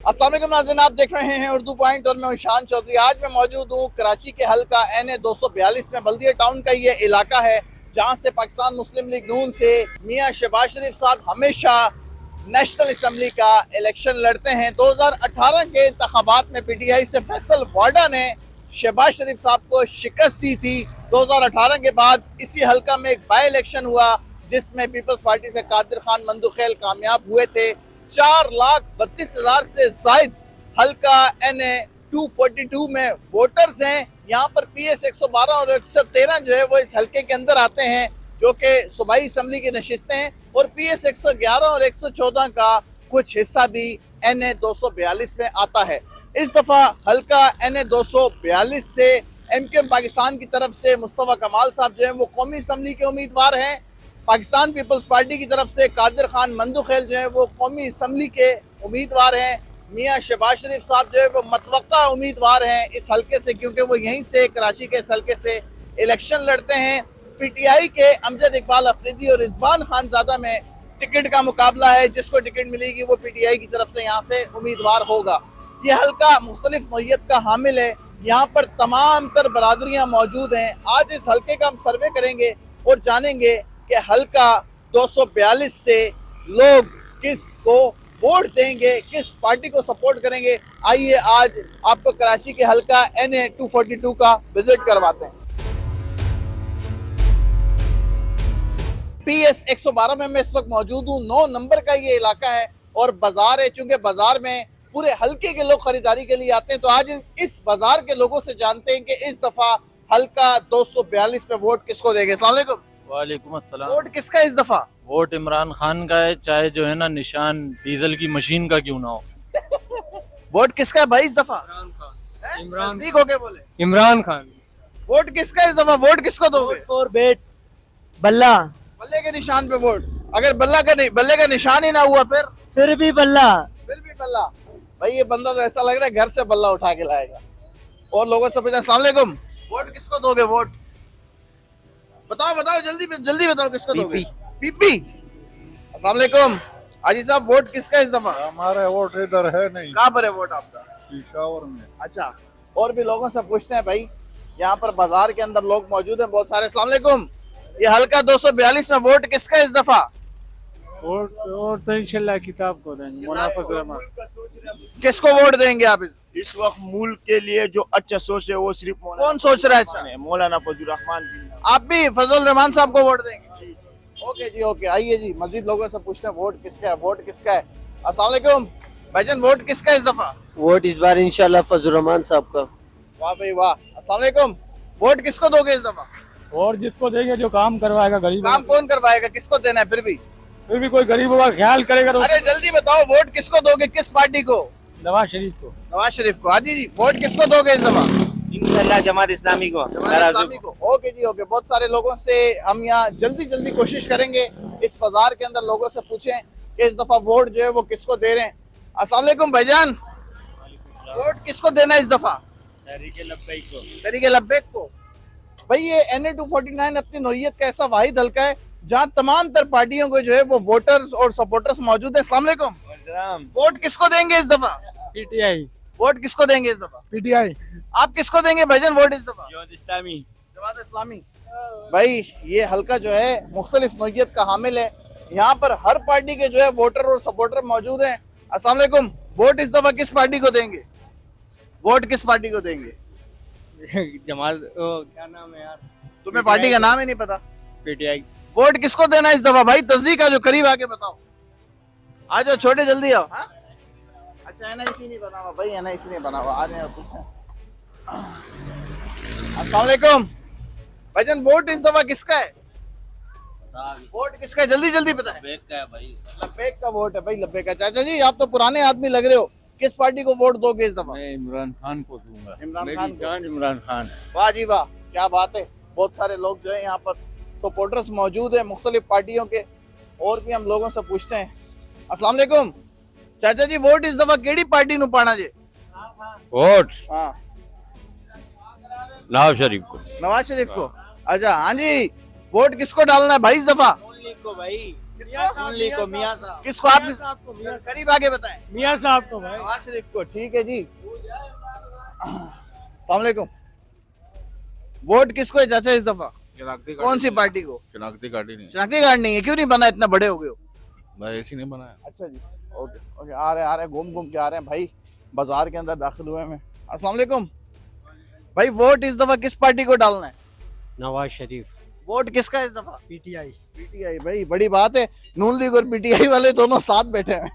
अस्सलाम वालेकुम नाज़रीन, आप देख रहे हैं उर्दू पॉइंट और मैं शान चौधरी। आज मैं मौजूद हूँ कराची के हल्का NA 242 में। बल्दिया टाउन का ये इलाका है जहाँ से पाकिस्तान मुस्लिम लीग नून से मियाँ शहबाज शरीफ साहब हमेशा नेशनल असम्बली का इलेक्शन लड़ते हैं। 2018 के इंतखाबात में PTI से फैसल वाडा ने शहबाज शरीफ साहब को शिकस्त दी थी। 2018 के बाद इसी हल्का में एक बाई इलेक्शन हुआ जिसमें पीपल्स पार्टी से कादिर खान मंदुखेल कामयाब हुए थे। 4,32,000 से जायद हल्का NA 242 में वोटर्स हैं। यहाँ पर PS 112 और 113 जो है वो इस हल्के के अंदर आते हैं, जो कि सूबाई असम्बली की नशिस्तें हैं, और PS 111 और 114 का कुछ हिस्सा भी NA 242 में आता है। इस दफा हल्का NA 242 से MKM पाकिस्तान की तरफ से मुस्तफा कमाल साहब जो है वो कौमी असम्बली के उम्मीदवार हैं। पाकिस्तान पीपल्स पार्टी की तरफ से कादिर खान मंदुखेल जो है वो कौमी असम्बली के उम्मीदवार हैं। मियाँ शहबाज शरीफ साहब जो है वो मतवक्का उम्मीदवार हैं इस हल्के से, क्योंकि वो यहीं से कराची के इस हल्के से इलेक्शन लड़ते हैं। PTI के अमजद इकबाल अफरीदी और रिजवान खानजादा में टिकट का मुकाबला है। जिसको टिकट मिलेगी वो PTI की तरफ से यहाँ से उम्मीदवार होगा। ये हल्का मुख्तलिफ नौइयत का हामिल है, यहाँ पर तमाम तर बरादरियाँ मौजूद हैं। आज इस हल्के का हम सर्वे करेंगे और जानेंगे कि हल्का 242 से लोग किसको वोट देंगे, किस पार्टी को सपोर्ट करेंगे। आइए आज आपको कराची के हल्का NA 242 का विजिट करवाते हैं। PS 112 में मैं इस वक्त मौजूद हूँ। 9 नंबर का ये इलाका है और बाजार है। चूंकि बाजार में पूरे हल्के के लोग खरीदारी के लिए आते हैं, तो आज इस बाजार के लोगों से जानते हैं कि इस दफा हल्का 242 में वोट किसको देंगे। अस्सलाम वालेकुम। वालेकुम अस्सलाम। वोट किसका इस दफा? वोट इमरान खान का है, चाहे जो है ना निशान डीजल की मशीन का क्यों ना हो। वोट किसका है भाई इस दफा? इमरान नजदीक होके बोले। इमरान खान। वोट किसका है इस दफा? वोट किसको दोगे? फॉर बेट बल्ला। बल्ले के निशान पे वोट। अगर बल्ले का निशान ही ना हुआ फिर भी बल्ला। फिर भी बल्ला। भाई ये बंदा तो ऐसा लग रहा है घर से बल्ला उठा के लाएगा। और लोगों से पूछा अस्सलाम वालेकुम, वोट किसको दोगे? वोट बताओ जल्दी बताओ किसको दोगे? पीपी। अस्सलाम वालेकुम हाजी साहब, वोट किसका इस दफा? हमारे वोट इधर है नहीं, कहाँ पर है वोट आपका? पिशावर में। अच्छा, और भी लोगों से पूछते हैं भाई। यहाँ पर बाजार के अंदर लोग मौजूद हैं बहुत सारे। अस्सलाम वालेकुम, ये हल्का 242 में वोट किसका इस दफा? वोट तो इंशाल्लाह किताब को देंगे, मुनाफिस रहमान। किसको वोट देंगे आप? इस वक्त मुल्क के लिए जो अच्छा सोच है वो सिर्फ कौन सोच रहा है अच्छा? मौलाना फजल रहमान जी। आप भी फजल रहमान साहब को वोट देंगे? ओके जी, ओके। आइए जी, मजीद लोगों से पूछते हैं वोट किसका है, वोट किसका है। अस्सलाम वालेकुम भाईजान, वोट किसका है इस दफा? वोट इस बार इंशाल्लाह फजल रहमान साहब का। वाह भाई वाह। अस्सलाम वालेकुम, वोट किसको दोगे इस दफा? और जिसको देंगे जो काम करवाएगा गरीब। काम कौन करवाएगा? किसको देना है? फिर भी कोई गरीबों का ख्याल करेगा तो। अरे जल्दी बताओ, वोट किसको दोगे? किस पार्टी को? नवाज शरीफ को। नवाज शरीफ को। हाजी जी, वोट किसको दोगे इस दफा? इंशाल्लाह जमात इस्लामी को। इस्लामी को। ओके जी, ओके। बहुत सारे लोगों से हम यहाँ जल्दी कोशिश करेंगे इस बाजार के अंदर लोगों से पूछें कि इस दफा वोट जो है वो किसको दे रहे हैं। अस्सलाम वालेकुम भाईजान, वोट किसको देना है इस दफा? तहरीके लब्बैक को। भाई ये NA 249 अपनी नौइयत का ऐसा वाहिद हल्का है जहाँ तमाम तर पार्टियों को जो है वो वोटर्स और सपोर्टर्स मौजूद है। अस्सलाम वालेकुम, वोट किसको देंगे इस दफा? PTI। वोट किसको देंगे इस दफा? PTI। आप किसको देंगे भाईजान वोट इस दफा? इस्लामी। जमात इस्लामी। भाई ये हल्का जो है मुख्तलिफ नौइयत का हामिल है, यहाँ पर हर पार्टी के जो है वोटर और सपोर्टर मौजूद हैं। अस्सलाम वालेकुम, वोट इस दफा किस पार्टी को देंगे? वोट किस पार्टी को देंगे? जमात क्या नाम है यार? तुम्हें पार्टी का नाम ही नहीं पता? PTI। वोट किसको देना है इस दफा? भाई तस्दीक आ जो, करीब आके बताओ। आ जाओ छोटे, जल्दी आओ। हाँ? अच्छा, NIC नहीं बना हुआ भाई, NIC नहीं बना हुआ। आ जाए पूछें। अस्सलाम वालेकुम भाईजान, वोट इस दफा किसका है? वोट किसका है? जल्दी बताएं। लब्बैक का वोट है भाई, लब्बैक का। चाचा जी आप तो पुराने आदमी लग रहे हो, किस पार्टी को वोट दोगे इस दफा? मैं इमरान खान को दूंगा। इमरान खान को। इमरान खान। वाह जी वाह, क्या बात है। बहुत सारे लोग जो है यहाँ पर सपोर्टर्स मौजूद है मुख्तलिफ पार्टियों के। और भी हम लोगों से पूछते हैं। अस्सलाम वालेकुम चाचा जी, वोट इस दफा केड़ी पार्टी नु पाना जे? वोट हाँ, नवाज शरीफ को। नवाज शरीफ को। अच्छा हाँ जी, वोट किसको डालना है भाई इस दफा? को भाई किसको मियां साहब किसको आप साहब को मियां करीब आगे बताएं। मियां साहब को भाई नवाज शरीफ को, ठीक है जी। अस्सलाम वालेकुम। वोट किसको है चाचा इस दफा? कौन सी पार्टी को? शनाख्ती कार्ड ही नहीं शनाख्ती कार्ड नहीं है, क्यों नहीं बना? इतना बड़े हो गए हो। भाई ऐसी नहीं बनाया। अच्छा जी, ओके ओके, आ रहे हैं, घूम घूम के आ रहे हैं भाई, बाजार के अंदर दाखिल हुए हैं। अस्सलाम वालेकुम भाई, वोट इस दफा किस पार्टी को डालना है? नवाज शरीफ वोट किसका है इस दफा? PTI PTI. भाई बड़ी बात है, नून लीग और पीटीआई वाले दोनों साथ बैठे हैं।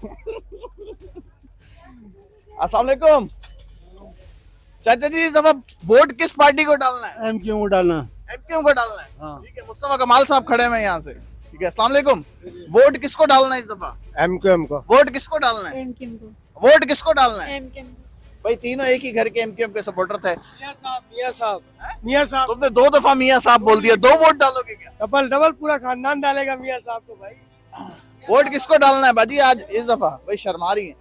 अस्सलाम वालेकुम चाचा जी, इस दफा वोट किस पार्टी को डालना है? एमक्यू को डालना एमक्यू को डालना है। हाँ। ठीक है, मुस्तफा कमाल साहब खड़े हैं यहाँ से। ठीक है, अस्सलाम वालेकुम। वोट किसको डालना है इस दफा? एमक्यूएम को वोट किसको डालना है? एमकेएम को वोट किसको डालना है? एमकेएम को भाई तीनों एक ही घर के एमक्यूएम के सपोर्टर थे। मियां साहब तुमने 2 दफा मियां साहब बोल दिया, 2 वोट डालोगे क्या? डबल डबल पूरा खानदान डालेगा मियां साहब को भाई। वोट किसको डालना है बाजी आज इस दफा? भाई शर्मा रही है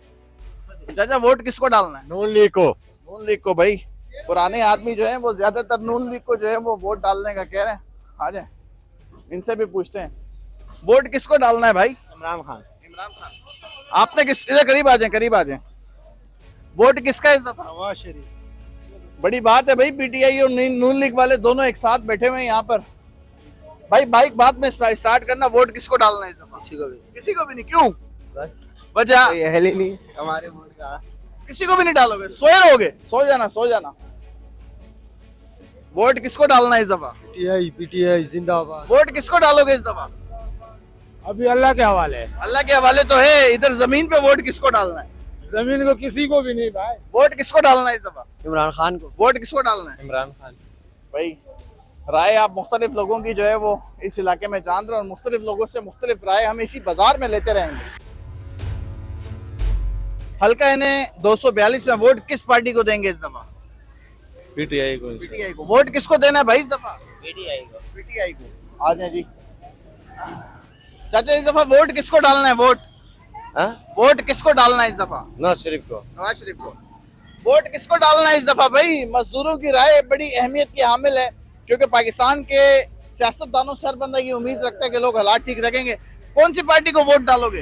चाचा, वोट किसको डालना है? नून लीग को नून लीग को। भाई पुराने आदमी जो है वो ज्यादातर नून लीग को जो है वो वोट डालने का कह रहे हैं। आ जाए, इनसे भी पूछते हैं, वोट किसको डालना है भाई? इमरान खान। इमरान खान। आपने किस, इधर करीब आ जाए, करीब आ जाए। वोट किसका है इस दफा? नवाज शरीफ। बड़ी बात है भाई, पीटीआई और नून लीग वाले दोनों एक साथ बैठे हुए हैं यहाँ पर। भाई बाइक बाद में स्टार्ट करना। वोट किसको डालना है इस दफा? किसी को भी नहीं। क्यों? बस वजह यही नहीं हमारे वोट का। किसी को भी नहीं डालोगे? सोए रहोगे? सो जाना, सो जाना। वोट किसको डालना है इस दफा? पीटीआई जिंदाबाद। वोट किसको डालोगे इस दफा? अभी अल्लाह के हवाले है, अल्लाह के हवाले तो है। इधर जमीन पे वोट किसको डालना है? जमीन को किसी को भी नहीं भाई। वोट किसको डालना है इस दफा? इमरान खान को। वोट किसको डालना है? इमरान खान। भाई राय आप मुख्तलिफ लोगों की जो है वो इस इलाके में जान रहे हैं, और मुख्तलिफ लोगों से मुख्तलिफ राय हम इसी बाजार में लेते रहेंगे। हल्का इन्हें 242 में वोट किस पार्टी को देंगे इस दफा? पीटीआई को। पीटीआई को। वोट किसको देना है भाई इस दफा? पीटीआई को। पीटीआई को। आ जाए जी चाचा, इस दफा वोट किसको डालना है? वोट वोट किसको डालना है इस दफा? नवाज शरीफ को। नवाज शरीफ को। वोट किसको डालना है इस दफा? भाई मजदूरों की राय बड़ी अहमियत की हामिल है, क्योंकि पाकिस्तान के सियासतदानों सरबंदा की उम्मीद रखता है कि लोग हालात ठीक रखेंगे। कौन सी पार्टी को वोट डालोगे?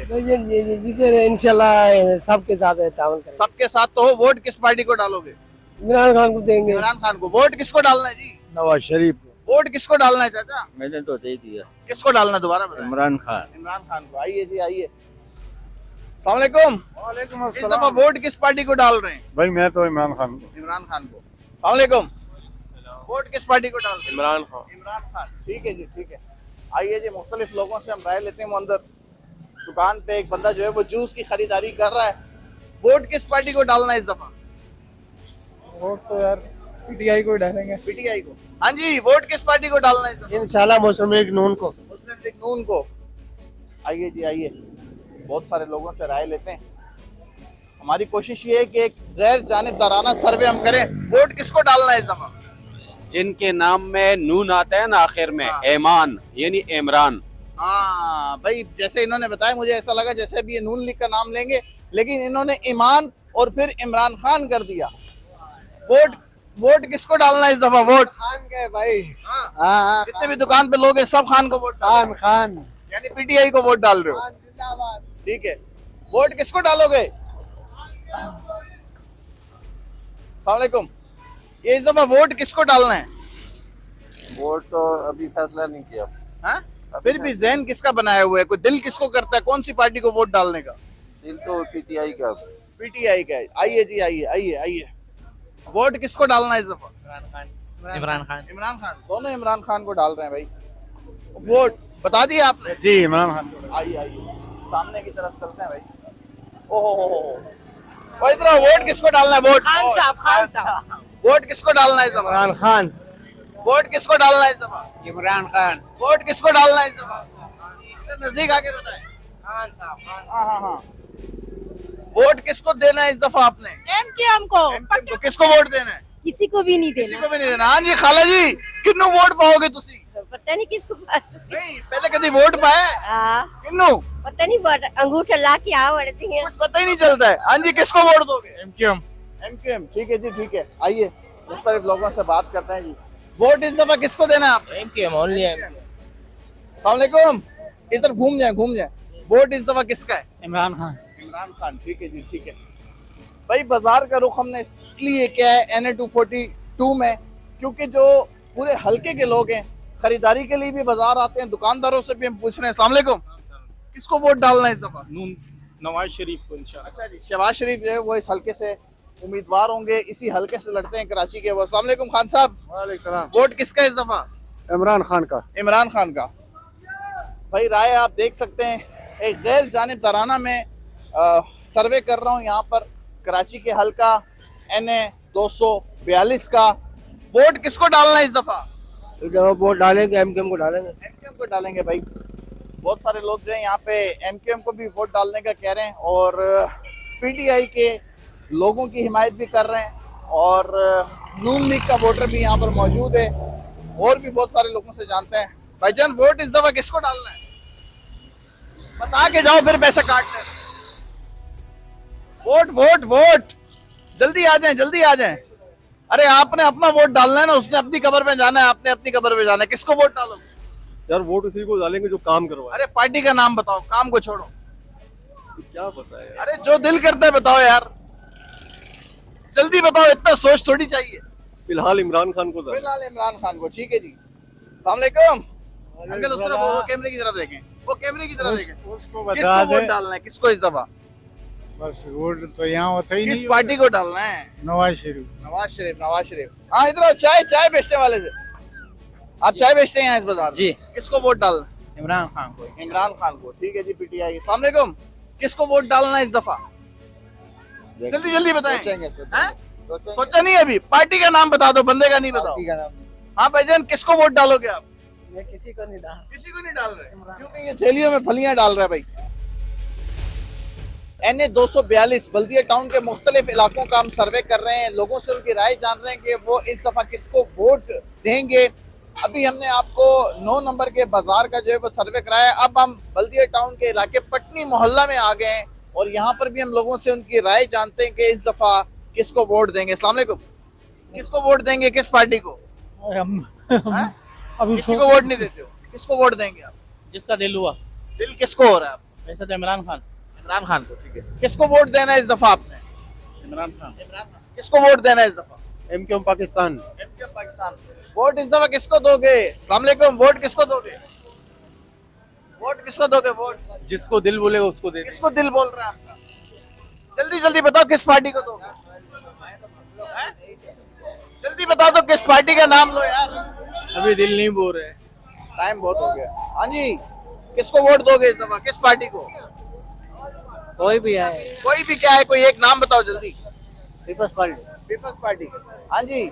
इंशाल्लाह सबके साथ ताउन करेंगे। सबके साथ तो हो। वोट किस पार्टी को डालोगे? इमरान खान को देंगे। इमरान खान को। वोट किसको डालना है जी? नवाज शरीफ को। वोट किसको डालना है चाचा? मैंने तो दे दिया। किसको डालना है दोबारा बताएं। इमरान खान। इमरान खान को। आइए जी, आइए। अस्सलाम वालेकुम। वालेकुम इस दफा वोट किस पार्टी को डाल रहे हैं? भाई मैं तो इमरान खान को। इमरान खान को। अस्सलाम वालेकुम। वोट किस पार्टी को डाल रहे हैं? इमरान खान। इमरान खान। ठीक है जी, ठीक है। आइए जी, मुख्तलिफ लोगों से हम राय लेते हैं। वो अंदर दुकान पे एक बंदा जो है वो जूस की खरीदारी कर रहा है। वोट किस पार्टी को डालना है इस दफा? वोट तो यार पीटीआई को डालेंगे। पीटीआई को। हाँ जी, वोट किस पार्टी को डालना है इस दफा? इंशाल्लाह मुस्लिम लीग नून को। मुस्लिम लीग नून को। आइए जी, आइए, बहुत सारे लोगों से राय लेते हैं। हमारी कोशिश ये है कि एक गैर जानिबदाराना सर्वे हम करें। वोट किसको डालना है इस दफा? जिनके नाम में नून आता है ना आखिर में, हाँ। ऐमान यानी इमरान। हाँ भाई, जैसे इन्होंने बताया मुझे ऐसा लगा जैसे अभी ये नून लीग का नाम लेंगे, लेकिन इन्होंने ईमान और फिर इमरान खान कर दिया। वोट किसको डालना है इस दफा? वोट खान के भाई। हाँ, जितने भी दुकान पे लोग हैं सब खान को वोट डाल। खान। यानी पीटीआई को वोट डाल रहे हो? जिंदाबाद। ठीक है। वोट किसको डालोगे? अस्सलाम वालेकुम। ये इस दफा वोट किसको डालना है? वोट तो अभी फैसला नहीं किया। हाँ? फिर भी जहन किसका बनाया हुआ है? कोई दिल किसको करता है कौन सी पार्टी को वोट डालने का? दिल तो पीटीआई का। पीटीआई का है। आइए जी, आइए आइए आइए। वोट किसको डालना है इस दफा? इमरान खान। इमरान खान। दोनों इमरान खान को डाल रहे हैं भाई। वोट बता दिया आपने? जी इमरान खान। आइए आइए, सामने की तरफ चलते हैं भाई। ओहो हो, इधर आओ। वोट किसको डालना है? वोट खान साहब वोट किसको डालना है इस दफा? इमरान खान। वोट किसको डालना है इस दफा? इमरान खान। वोट किसको डालना है इस दफा? नजदीक आके बताएं। खान साहब। हाँ हाँ हाँ। वोट किसको देना है इस दफा आपने? एमकेएम को। एमकेएम को। किसको वोट देना है? किसी को भी नहीं किसी देना। को भी नहीं देना। हाँ जी खाला जी, किन्नू वोट पाओगे तुसी? पता नहीं किसको पास। नहीं, पहले कभी वोट पाए? किन्नू? पता नहीं, अंगूठा ला के आ बढ़ते हैं। कुछ पता ही नहीं चलता है। हाँ जी, किसको वोट दोगे? एमक्यूएम। एमक्यूएम। ठीक है जी, ठीक है। आइए मुख्तलिफ लोगों से बात करते हैं जी। वोट इस दफा किसको देना है आप? MQM only MQM. अस्सलाम वालेकुम। इधर घूम जाए। वोट इस दफा किसका है? इमरान खान। इमरान खान, ठीक है जी, ठीक है भाई। बाजार का रुख हमने इसलिए किया है NA 242 में, क्योंकि जो पूरे हलके के लोग हैं खरीदारी के लिए भी बाजार आते हैं, दुकानदारों से भी हम पूछ रहे हैं। अस्सलाम वालेकुम, किसको वोट डालना है इस दफा? नवाज शरीफ को इंशाल्लाह। अच्छा जी, शहबाज शरीफ जो है वो इस हलके से उम्मीदवार होंगे, इसी हलके से लड़ते हैं कराची के वो। अस्सलाम वालेकुम खान साहब, वोट किसका इस दफा? इमरान खान का। इमरान खान का। भाई राय आप देख सकते हैं, एक गैर जानिबदाराना में सर्वे कर रहा हूँ यहाँ पर कराची के हलका NA 242 का। वोट किसको डालना है इस दफा? वोट डालेंगे MKM को डालेंगे। MKM को डालेंगे भाई। बहुत सारे लोग जो है यहाँ पे MKM को भी वोट डालने का कह रहे हैं और PTI के लोगों की हिमायत भी कर रहे हैं, और नून लीग का वोटर भी यहाँ पर मौजूद है, और भी बहुत सारे लोगों से जानते हैं। भाईजान वोट इस दफा किसको डालना है? बता के जाओ, फिर पैसा काट लें। वोट वोट वोट, जल्दी आ जाएं, जल्दी आ जाएं। अरे आपने अपना वोट डालना है ना, उसने अपनी कब्र पे जाना है, आपने अपनी कब्र पे जाना है। किसको वोट डालोगे? यार वोट उसी को डालेंगे जो काम करवाए। अरे पार्टी का नाम बताओ, काम को छोड़ो। क्या पता है? अरे जो दिल करता है बताओ यार, जल्दी बताओ, इतना सोच थोड़ी चाहिए। फिलहाल इमरान खान को डालें। फिलहाल इमरान खान को, ठीक है जी। अस्सलाम वालेकुम अंकल, उस तरफ वो कैमरे की तरफ देखें, वो कैमरे की तरफ देखें। उसको बता किसको वोट दे। डालना है, किसको इस दफा? बस वोट तो यहाँ होता ही किस नहीं। पार्टी को डालना है? नवाज शरीफ। नवाज शरीफ, नवाज शरीफ। हाँ इधर आओ, चाय बेचने वाले से। आप चाय बेचते हैं यहाँ इस बाजार जी। किसको वोट डालना? इमरान खान को। इमरान खान को, ठीक है जी, PTI। अस्सलाम वालेकुम, किसको वोट डालना है इस दफा? जल्दी जल्दी बताएं। हैं? सोचा नहीं अभी? पार्टी का नाम बता दो, बंदे का नहीं बताओ। हाँ भाईजान, किसको वोट डालोगे आप? मैं किसी को नहीं डाल। किसी को नहीं डाल रहे, क्योंकि ये थैलियों में फलियां डाल रहा है भाई। NA 242 बल्दिया टाउन के मुख्तलिफ इलाकों का हम सर्वे कर रहे हैं, लोगों से उनकी राय जान रहे हैं कि वो इस दफा किसको वोट देंगे। अभी हमने आपको 9 नंबर के बाजार का जो है वो सर्वे कराया। अब हम बल्दिया टाउन के इलाके पटनी मोहल्ला में आ गए हैं, और यहाँ पर भी हम लोगों से उनकी राय जानते हैं कि इस दफा किसको वोट देंगे। अस्सलाम वालेकुम, किसको वोट देंगे, किस पार्टी को? हाँ? अभी किसी को वोट नहीं देते हो, किसको वोट देंगे आप? जिसका दिल हुआ। दिल किसको हो रहा है? वैसे तो इमरान खान। इमरान खान को, ठीक है। किसको वोट देना है इस दफा आपने? इमरान खान। किसको वोट देना है इस दफा? MKM Pakistan. MKM Pakistan. Vote इस दफा किसको दोगे? अस्सलाम वालेकुम, वोट किसको दोगे? वोट किसको दोगे? वोट जिसको दिल बोलेगा उसको दे। किसको दिल बोल रहा है आपका? जल्दी जल्दी बताओ, किस पार्टी को दोगे? हैं? जल्दी बता दो, किस पार्टी का नाम लो यार। अभी दिल नहीं बोल रहे। टाइम बहुत हो गया। हाँ जी, किसको वोट दोगे इस दफा, किस पार्टी को? कोई भी आए। कोई भी क्या है, कोई एक नाम बताओ जल्दी। Peoples Party. Peoples Party. हाँ जी,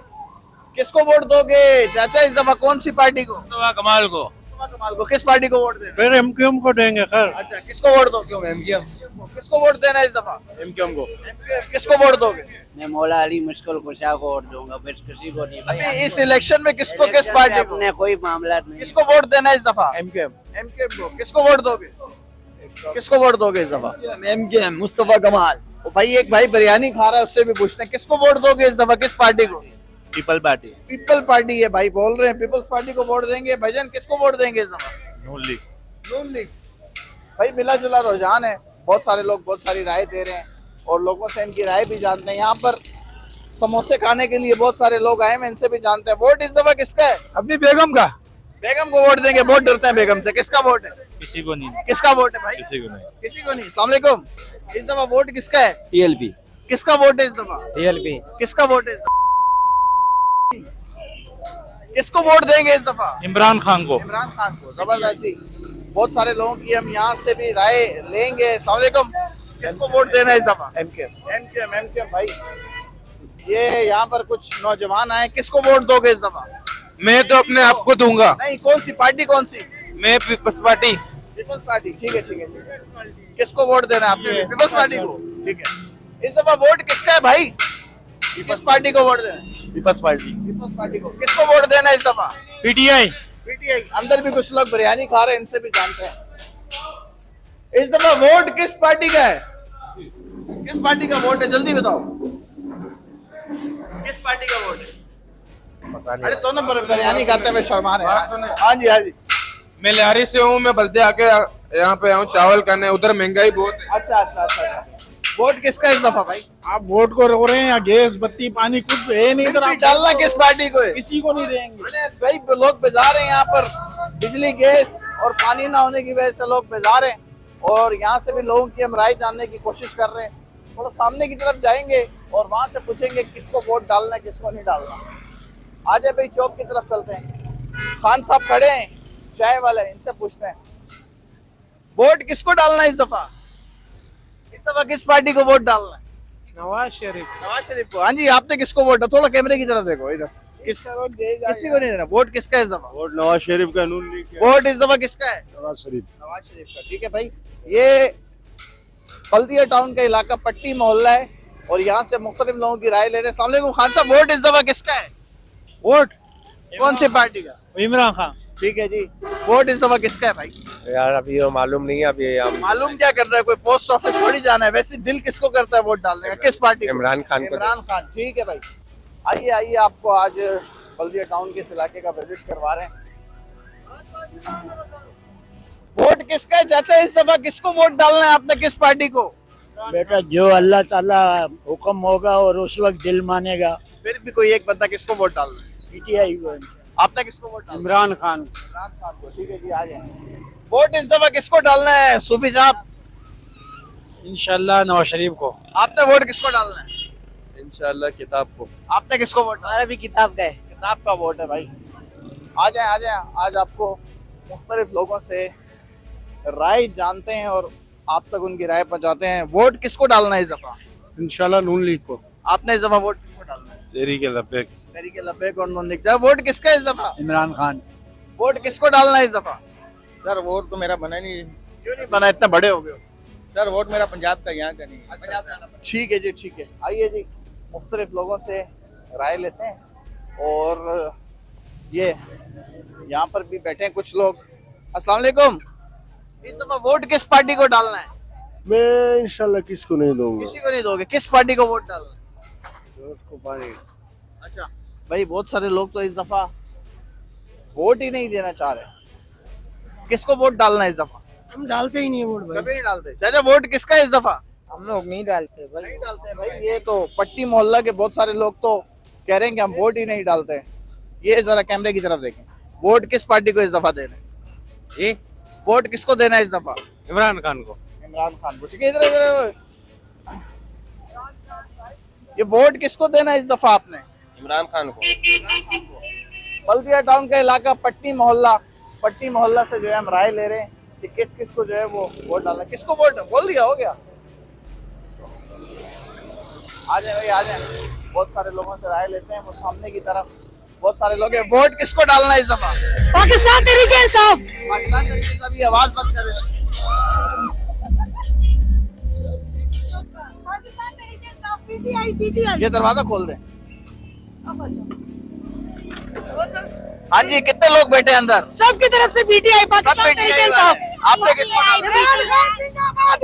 किसको वोट दोगे चाचा इस दफा, कौन सी पार्टी को? कमाल को। मुस्तफा कमाल को। किस पार्टी को वोट देना? फिर MKM को देंगे खैर। अच्छा, किसको वोट दोगे? MKM। किसको वोट देना है इस दफा? MKM को। किसको वोट दोगे? मैं मौला अली मुश्किल कुशा को वोट दूंगा, फिर किसी को नहीं। अभी इस इलेक्शन में किसको, किस पार्टी को? अपने कोई मामला नहीं। किसको वोट देना है इस दफा? MKM। MKM को। किसको वोट दोगे? किसको वोट दोगे इस दफा? MKM मुस्तफा कमाल। ओ भाई, एक भाई बिरयानी खा रहा है, उससे भी पूछते हैं किसको वोट दोगे इस दफा, किस पार्टी को? People party. पीपल पार्टी है भाई, बोल रहे हैं पीपल्स पार्टी को वोट देंगे। भाईजान किसको वोट देंगे इस दफा? नून लीग। नून लीग। भाई मिला जुला रुझान है, बहुत सारे लोग बहुत सारी राय दे रहे हैं, और लोगों से इनकी राय भी जानते हैं। यहाँ पर समोसे खाने के लिए बहुत सारे लोग आए हैं, इनसे भी जानते हैं। वोट इस दफा किसका है? अपनी बेगम का। बेगम को वोट देंगे। बहुत डरते हैं बेगम से। किसका वोट है? किसी को नहीं, किसका वोट है भाई? किसी को नहीं। किसी को नहीं। अस्सलाम वालेकुम, इस दफा वोट किसका है? TLP। किसका वोट है इस दफा? TLP। किसका वोट है इस दफा? किसको वोट देंगे इस दफा? इमरान खान को। इमरान खान को। जबरदस्ती। बहुत सारे लोगों की हम यहाँ से भी राय लेंगे। अस्सलाम वालेकुम, किसको वोट देना है इस दफा? MKM भाई। ये यहाँ पर कुछ नौजवान आए, किसको वोट दोगे इस दफा? मैं तो अपने आप को दूंगा। नहीं, कौन सी पार्टी, कौन सी? मैं पीपल्स पार्टी। पीपल्स पार्टी, ठीक है ठीक है ठीक है। किसको वोट देना है आपने? पीपल्स पार्टी को, ठीक है। इस दफा वोट किसका है भाई? किस पार्टी को वोट देना? Peoples Party. पीपल्स पार्टी को। किसको वोट देना है इस दफा? PTI। PTI। अंदर भी कुछ लोग बिरयानी खा रहे हैं, इनसे भी जानते हैं। इस दफा वोट किस पार्टी का है? किस पार्टी का वोट है, जल्दी बताओ, किस पार्टी का वोट है? पता अरे तो ना बिरयानी खाते हुए शर्मा रहे हैं। हाँ जी हाँ जी, मैं लिहारी से हूँ, मैं बल्दे आके यहाँ पे आऊँ चावल करने, उधर महंगाई बहुत है। अच्छा अच्छा अच्छा। वोट किसका इस दफा भाई? आप वोट को रो रहे हैं, या गैस बत्ती पानी कुछ है नहीं इधर, भी आप डालना किस पार्टी को है? किसी को नहीं देंगे। अरे भाई लोग बेजार हैं यहाँ पर, बिजली गैस और पानी ना होने की वजह से लोग बेजार हैं, और यहाँ से भी लोगों की हम राय जानने की कोशिश कर रहे हैं। थोड़ा सामने की तरफ जाएंगे और वहां से पूछेंगे किसको वोट डालना है, किसको नहीं डालना। आ जाए भाई, चौक की तरफ चलते हैं। खान साहब खड़े हैं, चाय वाले, इनसे पूछते हैं वोट किसको डालना है इस दफा किस पार्टी को वोट डालना है? नवाज शरीफ। नवाज शरीफ को। हाँ जी, आपने किसको वोट? थोड़ा कैमरे की तरफ देखो इधर। किसी को नहीं देना वोट? किसका है इस दफा वोट? नवाज शरीफ का नून लीग का। वोट इस दफा किसका है? नवाज शरीफ। नवाज शरीफ का। ठीक है भाई, ये बल्दिया टाउन का इलाका पट्टी मोहल्ला है और यहाँ से मुख्तलिफ लोगों की राय ले रहे हैं। अस्सलाम वालेकुम खान साहब, वोट इस दफा किसका है? वोट कौन सी पार्टी का? इमरान खान। ठीक है जी, वोट इस दफा किसका है भाई? यार अभी ये मालूम नहीं है, अभी हम मालूम क्या कर रहा है, कोई पोस्ट ऑफिस थोड़ी जाना है। वैसे दिल किसको करता है वोट डालने का, किस पार्टी को? इमरान खान को। इमरान खान। ठीक है भाई, आइए आइए, आपको आज बल्दिया टाउन के इस इलाके का विजिट करवा रहे हैं। वोट किसका है चाचा इस दफा? किसको वोट डालना है आपने, किस पार्टी को? बेटा जो अल्लाह ताला हुक्म होगा और उस वक्त दिल मानेगा। फिर भी कोई एक बंदा, किसको वोट डालना है? पीटीआई को। आपने किसको वोट डालना? इमरान खान। इमरान खान को। ठीक है जी, आ जाए। वोट इस दफा किसको डालना है सूफी साहब? इंशाल्लाह नवाज शरीफ को। आपने वोट किसको डालना है? इंशाल्लाह किताब को। आपने किसको वोट? हमारा भी किताब का है। किताब का वोट है भाई। आ जाए आ जाए, आज आपको मुख्तलिफ लोगों से राय जानते हैं और आप तक उनकी राय पहुंचाते हैं। वोट किसको डालना है इस दफा? इंशाल्लाह नून लीग को। आपने इस दफा वोट किसको डालना है? तहरीक लब्बैक। तहरीक लब्बैक और नून लीग। वोट किसका है इस दफा? इमरान खान। वोट किसको डालना है इस दफा? सर वोट तो मेरा बना नहीं। क्यों नहीं बना, इतने बड़े हो गए हो? सर वोट मेरा पंजाब का, यहाँ का नहीं। ठीक है जी, ठीक है। आइए जी, मुख्तलिफ लोगों से राय लेते हैं। और ये यहाँ पर भी बैठे हैं कुछ लोग। अस्सलाम वालेकुम, इस दफा वोट किस पार्टी को डालना है? मैं इंशाल्लाह किसको नहीं दूंगा। किसी को नहीं दोगे? किस पार्टी को वोट डालना है? उसको पानी। अच्छा भाई, बहुत सारे लोग तो इस दफा वोट ही नहीं देना चाह रहे। किसको वोट डालना है इस दफा? हम डालते ही नहीं वोट भाई। कभी नहीं डालते। चाचा वोट किसका है इस दफा? हम लोग नहीं डालते भाई। नहीं डालते भाई। ये तो पट्टी मोहल्ला के बहुत सारे लोग तो कह रहे हैं कि हम वोट ही नहीं डालते। ये जरा कैमरे की तरफ देखें, वोट किस पार्टी को इस दफा देना है? ये वोट किसको देना है इस दफा? इमरान खान को। इमरान खान को। ठीक है, इधर इधर। ये वोट किसको देना है इस दफा आपने? इमरान खान को। बल्दिया टाउन का इलाका पट्टी मोहल्ला से जो है हम राय ले रहे हैं कि किस किस को जो है वो वोट डालना है। किसको वोट बोल दिया, हो गया। आ जाए भाई, आ जाए। बहुत सारे लोगों से राय लेते हैं। वो सामने की तरफ बहुत सारे लोग हैं। वोट किसको डालना है इस दफा? पाकिस्तान तरीके इंसाफ। पाकिस्तान तरीके से भी आवाज बंद करें। पाकिस्तान तरीके इंसाफ, पीटीआई। ये दरवाजा खोल दें। हाँ जी, कितने लोग बैठे हैं अंदर? सबकी तरफ से पीटीआई, पाकिस्तान तरीके इंसाफ। आपने किसको डालना है?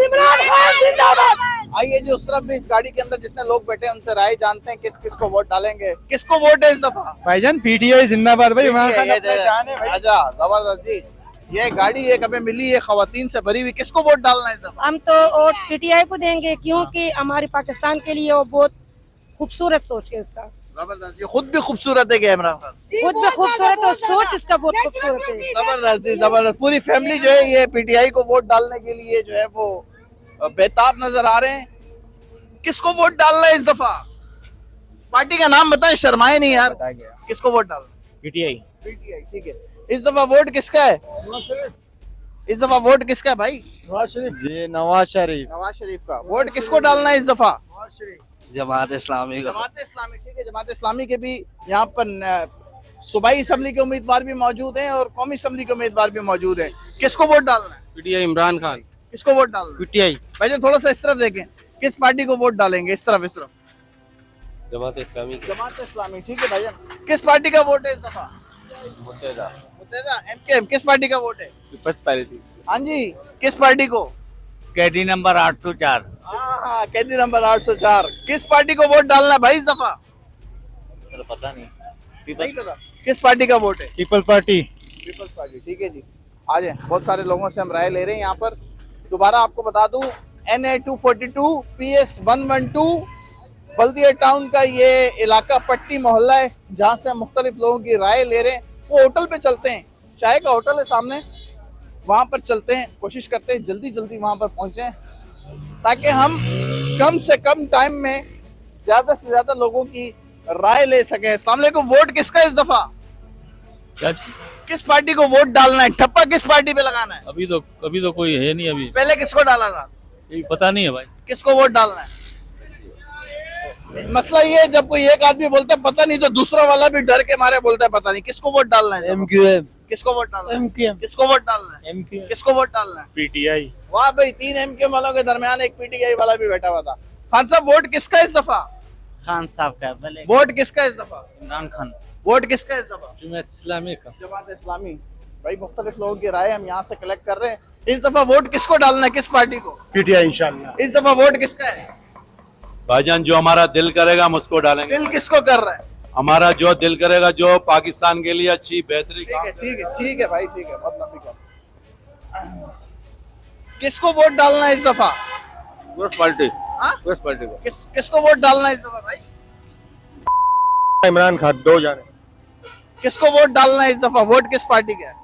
इमरान खान जिंदाबाद। आइए जी, उस तरफ भी इस गाड़ी के अंदर जितने लोग बैठे हैं उनसे राय जानते हैं किस किस को वोट डालेंगे। किसको वोट है इस दफा? भाईजान पीटीआई जिंदाबाद भाई। इमरान खान ये अपना जान है भाई। अच्छा, जबरदस्त जी। ये गाड़ी एक हमें मिली है खवातीन से भरी हुई। किसको वोट डालना है इस दफा? हम तो वोट पीटीआई को देंगे, क्योंकि हमारी पाकिस्तान के लिए वो बहुत खूबसूरत सोच है उसका। जबरदस्त। ये खुद भी खूबसूरत है क्या इमरान खान? खुद भी खूबसूरत और सोच इसका बहुत खूबसूरत है। जबरदस्त जी, जबरदस्त। पूरी फैमिली जो है ये पीटीआई को वोट डालने के लिए जो है वो बेताब नजर आ रहे हैं। किसको वोट डालना है इस दफा? पार्टी का नाम बताएं, शर्माए नहीं यार। किसको वोट डालना? पीटीआई। पीटीआई। ठीक है, इस दफा वोट किसका है? इस दफा वोट किसका है भाई? नवाज शरीफ जी। नवाज शरीफ। नवाज शरीफ का। वोट किसको डालना है इस दफा? जमात इस्लामी का। जमात इस्लामी। ठीक है, जमात इस्लामी के भी यहाँ पर सूबाई असम्बली के उम्मीदवार भी मौजूद हैं और कौमी असम्बली के उम्मीदवार भी मौजूद हैं। किसको वोट डालना है? पीटीआई इमरान खान। किसको वोट डालना है? पीटीआई। भाईजान थोड़ा सा इस तरफ देखें, किस पार्टी को वोट डालेंगे? इस तरफ, इस तरफ। जमात इस्लामी। जमात इस्लामी। ठीक है भाईजान, किस पार्टी का वोट है इस दफा? मुत्तहिदा। मुत्तहिदा एमकेएम। किस पार्टी का वोट है? Peoples Party. हाँ जी, किस पार्टी को? कैदी नंबर 804। हाँ, कैदी नंबर 804। किस पार्टी को वोट डालना है भाई इस दफा? पता नहीं। नहीं पता। किस पार्टी का वोट है? People Party. Peoples Party. ठीक है जी, आ जाए, बहुत सारे लोगों से हम राय ले रहे हैं यहाँ पर। दोबारा आपको बता दूं, NA 242 PS 112 बल्दिया टाउन का ये इलाका पट्टी मोहल्ला है, जहाँ से हम मुख्तलिफ लोगों की राय ले रहे हैं। वो होटल पे चलते हैं, चाय का होटल है सामने, वहाँ पर चलते हैं, कोशिश करते हैं जल्दी जल्दी वहाँ पर पहुँचें ताकि हम कम से कम टाइम में ज़्यादा से ज़्यादा लोगों की राय ले सकें। अस्सलाम वालेकुम, वोट किसका इस दफ़ा? क्या किस पार्टी को वोट डालना है? ठप्पा किस पार्टी पे लगाना है? अभी तो कोई है नहीं अभी, पहले किसको डाला था? ये पता नहीं है भाई। किसको वोट डालना है? मसला ये है, जब कोई एक आदमी बोलता है पता नहीं तो दूसरा वाला भी डर के मारे बोलता है पता नहीं। किसको वोट डालना है? MQM किसको वोट डालना है? MQM किसको वोट डालना है? MQM किसको वोट डालना है? PTI वाह भाई, 3 MQM वालों के दरमियान एक PTI वाला भी बैठा हुआ था। खान साहब, वोट किसका इस दफा? खान साहब का भले वोट किसका इस दफा? इमरान खान। वोट किसका इस दफा? जमात इस्लामी का। जमात इस्लामी। भाई मुख्तलिफ लोगों की राय हम यहाँ से कलेक्ट कर रहे हैं। इस दफा वोट किसको डालना है? किस पार्टी को? PTI इंशाल्लाह। इस दफा वोट किसका है? भाईजान जो हमारा दिल करेगा हम उसको डालेंगे। दिल किसको कर रहा है? हमारा जो दिल करेगा, जो पाकिस्तान के लिए अच्छी बेहतरी ठीक है ठीक है ठीक है भाई, ठीक है, बहुत लंबी कर। किसको वोट डालना है इस दफा? पार्टी हाँ? पार्टी को किसको वोट डालना है इस दफा भाई? इमरान खान 2 जाने। किसको वोट डालना है इस दफा? वोट किस पार्टी का है?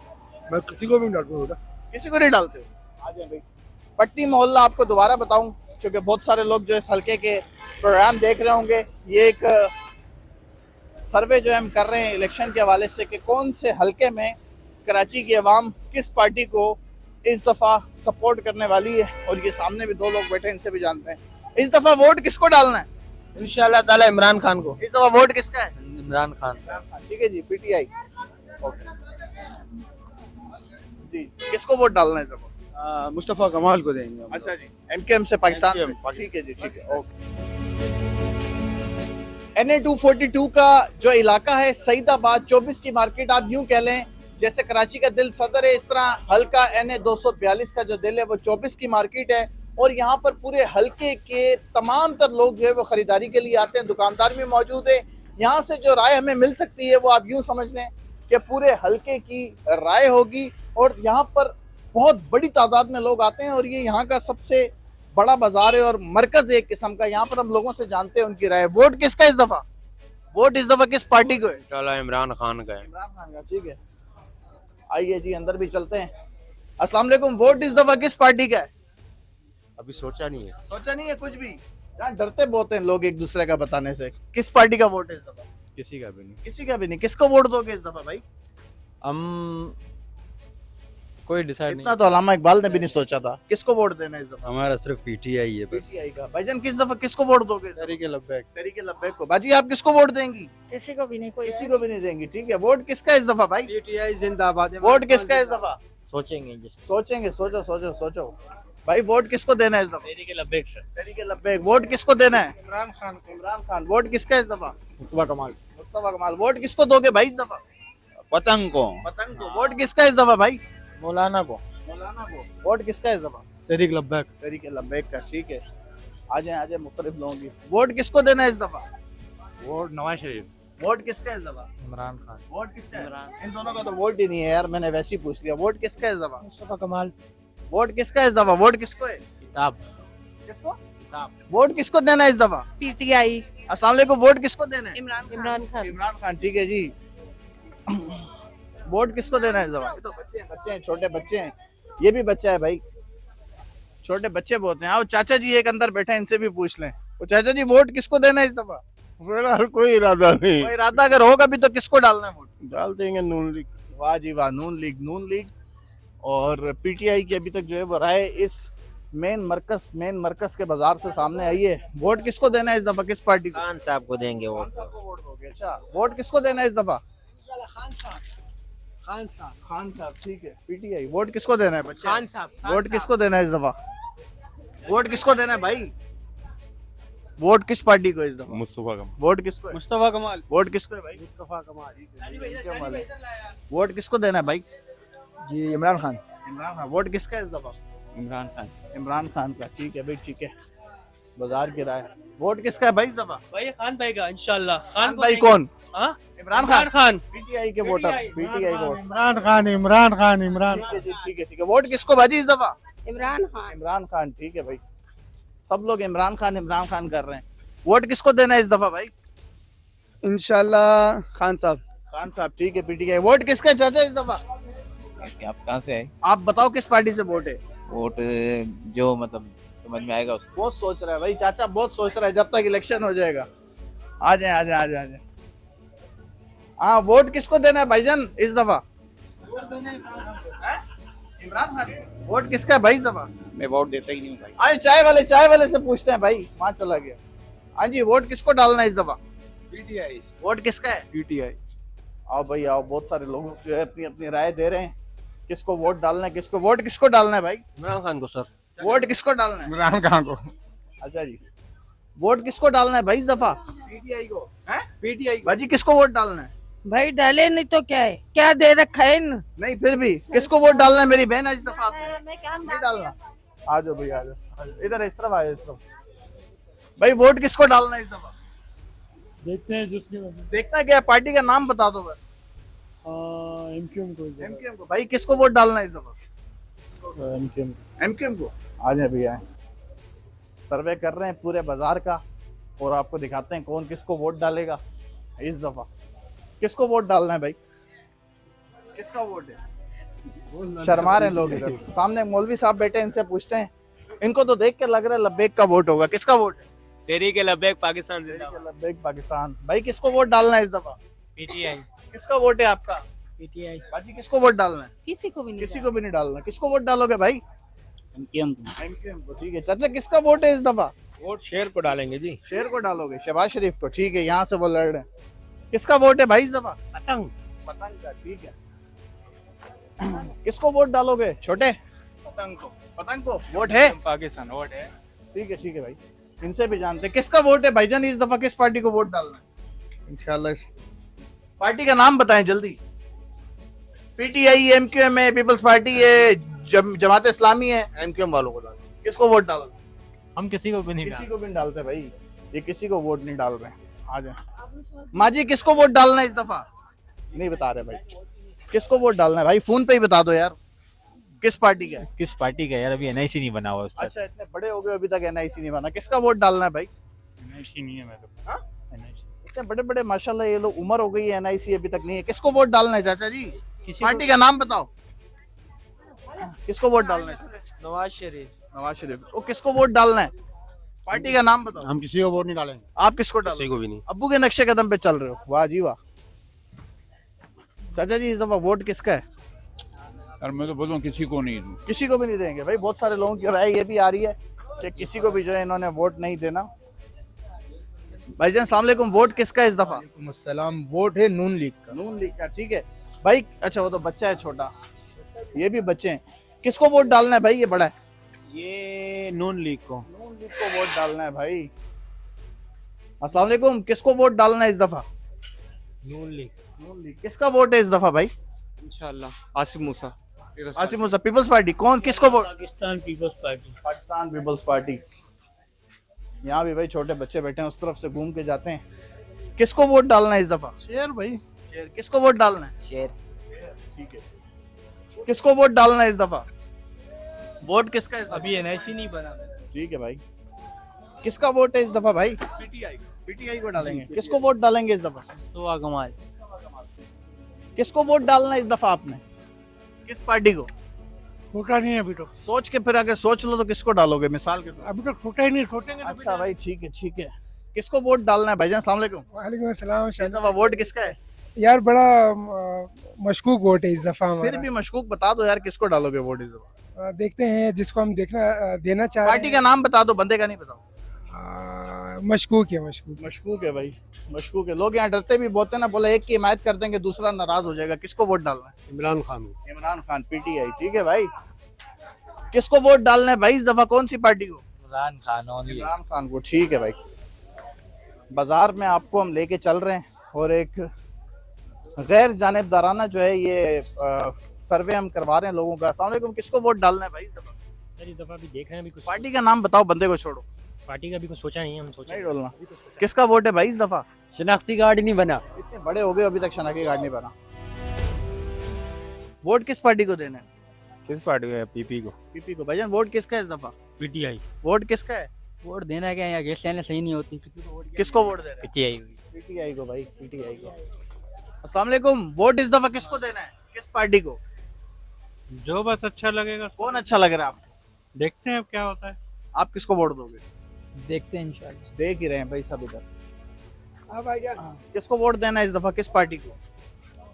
मैं किसी को भी नहीं डालता हूँ। किसी को नहीं डालते हो? आ जाए भाई। पट्टी मोहल्ला आपको दोबारा बताऊं, क्योंकि बहुत सारे लोग जो इस हल्के के प्रोग्राम देख रहे होंगे। ये एक सर्वे जो हम कर रहे हैं इलेक्शन के हवाले से कि कौन से हल्के में कराची की आवाम किस पार्टी को इस दफ़ा सपोर्ट करने वाली है। और ये सामने भी 2 लोग बैठे हैं, इनसे भी जानते हैं। इस दफ़ा वोट किसको डालना है? इंशाल्लाह ताला इमरान खान को। इस दफ़ा वोट किसका है? इमरान खान। ठीक है जी, PTI। ओके जी, किसको वोट डालना है इस दफ़ा? मुस्तफ़ा कमाल को देंगे। अच्छा जी, MKM से पाकिस्तान से। MKM, ठीक है जी, ठीक है, ओके। NA 242 का जो इलाका है सईदाबाद 24 की मार्केट, आप यूं कह लें जैसे कराची का दिल सदर है, इस तरह हल्का NA 242 का जो दिल है वो 24 की मार्केट है। और यहाँ पर पूरे हल्के के तमाम तर लोग जो है वो खरीदारी के लिए आते हैं, दुकानदार भी मौजूद है। यहाँ से जो राय हमें मिल सकती है वो आप यूं समझ लें कि पूरे हल्के की राय होगी। और यहाँ पर बहुत बड़ी तादाद में लोग आते हैं और ये यहाँ का सबसे बड़ा बाजार है और मरकज एक किस्म का। यहाँ पर हम लोगों से जानते हैं उनकी राय। वोट किसका इस दफा? वोट इस दफा किस पार्टी को है? इंशाल्लाह इमरान खान का है। इमरान खान का, ठीक है। आइए जी, अंदर भी चलते हैं। अस्सलाम वालेकुम, वोट इस दफा किस पार्टी का है? अभी सोचा नहीं है। सोचा नहीं है कुछ भी? यहाँ डरते बहुत हैं लोग एक दूसरे का बताने से। किस पार्टी का वोट है इस दफा? किसी का भी नहीं। किसी का भी नहीं। किसको वोट दोगे इस दफा भाई? हम कोई डिसाइड इतना तो अल्लामा इकबाल ने भी नहीं सोचा था। किसको वोट देना है इस दफा? हमारा सिर्फ PTI है बस। PTI का। भाईजान किस दफा किसको वोट दोगे इस दफा? तरीके लब्बैक। तरीके लब्बैक को। बाजी आप किसको वोट देंगी? किसी को भी नहीं, कोई किसी को भी नहीं देंगी, ठीक है। वोट किसका इस दफा भाई? PTI जिंदाबाद। वोट किसका इस दफा? सोचेंगे सोचेंगे, सोचो सोचो सोचो भाई। वोट किसको देना है इस दफा? तरीके लब्बैक से। तरीके लब्बैक। वोट किसको देना है? इमरान खान को। इमरान खान। वोट किसका इस दफा? मुस्तफ़ा कमाल। मुस्तफा कमाल। वोट किसको दोगे भाई इस दफा? पतंग को। पतंग को। वोट किसका इस दफा भाई? मौलाना को। मौलाना को। वोट किसका इस दफा? तरीके लब्बैक। तरीके लब्बैक का, ठीक है। आ जाए मुख्तलिफ लोगों की। वोट किसको देना है इस दफा? वोट नवाज शरीफ। वोट किसका है इस दफा? इमरान खान। वोट किसका है? इन दोनों का तो वोट ही नहीं है यार, मैंने वैसे ही पूछ लिया। वोट किसका है इस दफा? मुस्तफ़ा कमाल। वोट किसका है इस दफा? वोट किसको है? किताब। किसको? वोट किसको देना है इस दफा? PTI। अस्सलाम वालेकुम, वोट किसको देना है? इमरान खान। इमरान खान, ठीक है जी। वोट किसको देना है इस दफा? ये तो बच्चे हैं, छोटे बच्चे हैं। ये भी बच्चा है भाई, छोटे बच्चे बहुत हैं। आओ चाचा जी एक अंदर बैठे, इनसे भी पूछ लें। वो चाचा जी, वोट किसको देना है इस दफा? फिलहाल कोई इरादा नहीं। कोई इरादा अगर होगा भी तो किसको डालना है वोट? डाल देंगे नून लीग। वाह जी वाह, नून लीग। और PTI की अभी तक जो है वो राय इस मेन मरकज के बाजार से सामने आई है। वोट किसको देना है इस दफा? किस पार्टी को? खान साहब को देंगे वो। खान साहब को वोट दोगे? अच्छा, वोट किसको देना है इस दफा? खान साहब, ठीक है। PTI। वोट किसको देना है बच्चे? खान साहब। वोट किसको देना है इस दफा? वोट किसको देना है भाई? वोट किस पार्टी को इस दफा? मुस्तफा कमाल। वोट किसको है? मुस्तफ़ा कमाल। वोट किसको है भाई? मुस्तफ़ा कमाल। वोट किसको देना है भाई? जी इमरान खान। इमरान खान। वोट किसका है इस दफा? इमरान खान। इमरान खान का, ठीक है भाई, ठीक है। बाजार की राय। वोट किसका है भाई इस दफा? भाई खान भाई का इंशाल्लाह। खान भाई कौन? हाँ? इमरान खान पीटीआई के वोटर, पीटीआई को वोट। इमरान खान इमरान खान इमरान ठीक है जी, ठीक है, ठीक है। वोट किसको भाजी इस दफा? इमरान खान। इमरान खान, ठीक है भाई। सब लोग इमरान खान कर रहे हैं। वोट किसको देना है इस दफा भाई? इंशाल्लाह खान साहब। खान साहब, ठीक है पीटीआई। वोट किसका है चाचा इस दफा? आप कहाँ से आए? आप बताओ किस पार्टी से वोट है? वोट जो मतलब समझ में आएगा उसको। बहुत सोच रहा है भाई चाचा, बहुत सोच रहा है, जब तक इलेक्शन हो जाएगा। आ जाए आ जाए आ जाए। हाँ, वोट किसको देना है भाईजान इस दफा? इमरान खान। वोट किसका है भाई इस दफा? मैं वोट देता ही नहीं हूँ भाई। आए चाय वाले से पूछते हैं भाई, वहां चला गया। हाँ जी, वोट किसको डालना है इस दफा? पीटीआई। वोट किसका है? पीटीआई। आओ भाई आओ, बहुत सारे लोग जो है अपनी अपनी राय दे रहे हैं किसको वोट डालना है, किसको डालना है भाई? इमरान खान को सर। वोट किसको डालना है? इमरान खान को। अच्छा जी, वोट किसको डालना है भाई इस दफा? पीटीआई को। हैं? पीटीआई भाजी, किसको वोट डालना है? भाई डाले नहीं तो क्या है, क्या दे रखा है इन? नहीं फिर भी किसको वोट डालना है मेरी बहन इस दफा? नहीं डालना। आ जाओ भाई आ जाओ, इधर इस तरफ आए, इस तरफ। भाई वोट किसको डालना है इस दफा? देखते हैं जिसके देखना क्या है, पार्टी का नाम बता दो बस। एमक्यूएम को एमक्यूएम को। भाई किसको वोट डालना है इस दफा? एमक्यूएम एमक्यूएम को। आ जाए भैया, सर्वे कर रहे हैं पूरे बाजार का और आपको दिखाते हैं कौन किसको वोट डालेगा इस दफा। किसको वोट डालना है भाई? किसका वोट है? शर्मा रहे लोग इधर। सामने मौलवी साहब बैठे हैं, इनसे पूछते हैं। इनको तो देख के लग रहा है लब्बैक का वोट होगा। किसका वोट है? तहरीक लब्बैक पाकिस्तान तहरीक लब्बैक पाकिस्तान। भाई किसको वोट डालना है इस दफा? पीटीआई। किसका वोट है आपका? पीटीआई। बाजी किसको वोट डालना है? किसी को भी नहीं। किसी को भी नहीं डालना। किसको वोट डालोगे भाई? एमक्यूएम एमक्यूएम को। ठीक है चाचा, किसका वोट है इस दफा? वोट शेर को डालेंगे जी। शेर को डालोगे? शहबाज शरीफ को। ठीक है, यहाँ से वो लड़ रहे हैं। किसका वोट है भाई इस दफा? पतंग। पतंग का, ठीक है। किसको वोट डालोगे छोटे? पतंग को। पतंग को वोट है? पाकिस्तान वोट है। ठीक है भाई, इनसे भी जानते हैं किसका वोट है भाईजान इस दफा। किस पार्टी को वोट डालना है? इंशाल्लाह। पार्टी का नाम बताएं जल्दी। पीटीआई, एमक्यूएम है, पीपल्स पार्टी है, जमात इस्लामी है। एमक्यूएम वालों को डालेंगे। किसको वोट डालोगे? हम किसी को भी नहीं किसी को भी नहीं डालते भाई, ये किसी को वोट नहीं डाल रहे। आ जाए माजी, किसको वोट डालना है इस दफा? नहीं बता रहे भाई, किसको वोट डालना है भाई? फोन पे ही बता दो यार, किस पार्टी का है? किस पार्टी का यार, अभी एनआईसी नहीं बना हुआ उसका। अच्छा, इतने बड़े हो गए अभी तक एनआईसी नहीं बना। किसका वोट डालना है भाई? एनआईसी नहीं है। मैं तो हाँ? एनआईसी इतने बड़े बड़े माशाल्लाह ये लोग, उम्र हो गई है, एनआईसी अभी तक नहीं है। किसको वोट डालना है चाचा जी? पार्टी का नाम बताओ। किसको वोट डालना है? नवाज शरीफ। नवाज शरीफ। वो किसको वोट डालना है? पार्टी का नाम बताओ। हम किसी को वोट नहीं डालेंगे। आप किसको डालोगे? किसी को भी नहीं। अब्बू के नक्शे कदम पे चल रहे हो, वाह जी वाह। चाचा जी इस दफा वोट किसका है? और मैं तो बोलूँ किसी को नहीं दूं। किसी को भी नहीं देंगे भाई। बहुत सारे लोगों की राय ये भी आ रही है कि किसी को भी जो है इन्होंने वोट नहीं देना। भाईजान अस्सलाम वालेकुम, वोट किसका है इस दफा? सलाम। वोट है नून लीग का। नून लीग का, ठीक है भाई। अच्छा, वो तो बच्चा है छोटा, ये भी बच्चे हैं। किसको वोट डालना है भाई? ये बड़ा है। ये नून लीग को। नून लीग को वोट डालना है भाई। अस्सलाम वालेकुम, किसको वोट डालना है इस दफा? नून लीग। नून लीग। किसका वोट है इस दफा भाई? इंशाल्लाह आसिफ मूसा। आसिफ मूसा। Peoples party. कौन किसको vote? Pakistan peoples party. Pakistan peoples party. यहाँ भी भाई छोटे बच्चे बैठे हैं, उस तरफ से घूम के जाते हैं। किसको वोट डालना है इस दफा? शेर भाई। शेर। किसको वोट डालना है? शेर। ठीक है। किसको वोट डालना है इस दफा? वोट किसका है? अभी एनआईसी नहीं बना। ठीक है भाई, किसका वोट है इस दफा भाई? पीटीआई। पीटीआई को डालेंगे। किसको वोट डालेंगे इस दफा? मुस्तफा कमाल। किसको वोट डालना है इस दफा आपने? किस पार्टी को? छोटा नहीं है अभी तो। सोच के फिर अगर सोच लो तो किसको डालोगे मिसाल के तौर अभी तो छोटा ही नहीं, सोचेंगे। पे? अच्छा भाई, ठीक है ठीक है। किसको वोट डालना है भाईजान? अस्सलाम वालेकुम। वालेकुम अस्सलाम। इस दफा वोट किसका है? यार बड़ा मशकूक वोट है इस दफा फिर भी मशकूक बता दो यार, किसको डालोगे वोट इस दफा? देखते हैं जिसको हम देना चाह पार्टी का नाम बता दो, बंदे का नहीं बताओ। मशकूक है। मशकूक मशकूक है भाई, मशकूक है। लोग यहाँ डरते भी बहुत है ना, बोला एक की हिमायत कर देंगे दूसरा नाराज हो जाएगा। किसको वोट डालना है? इमरान खान। इमरान खान, पीटीआई। ठीक है भाई, किसको वोट डालना है भाई इस दफा? कौन सी पार्टी को? इमरान खान ओनली। इमरान खान को। ठीक है भाई, बाजार में आपको हम लेके चल रहे हैं और एक गैर जानिबदाराना जो है ये सर्वे हम करवा रहे हैं लोगों का। अस्सलाम वालेकुम, किसको वोट डालना है भाई इस दफा? सर इस दफा भी देख रहे हैं, अभी कुछ पार्टी का नाम बताओ, बंदे को छोड़ो। पार्टी का भी कुछ सोचा नहीं है, हम सोचा नहीं डोलना। किसका वोट है भाई इस दफा? शनाख्ती कार्ड नहीं बना। इतने बड़े हो गए अभी तक शनाख्ती कार्ड नहीं बना। वोट किस पार्टी को देना है? किस पार्टी को? पीपी को। पीपी को। भाईजान वोट किसका है इस दफा? पीटीआई। वोट किसका है? वोट देना क्या, यहाँ गैस लाइनें सही नहीं होती, किसी को वोट किसको वोट दे रहे हैं? पीटीआई। पीटीआई को भाई, पीटीआई को। अस्सलाम वालेकुम। वोट इस दफा किसको देना है? किस पार्टी को? जो बस अच्छा लगेगा। कौन अच्छा लग रहा है आपको? देखते हैं अब क्या होता है। आप किसको वोट दोगे? देखते हैं इंशाल्लाह। देख ही रहे हैं भाई सब इधर। किसको वोट देना है इस दफा? किस पार्टी को?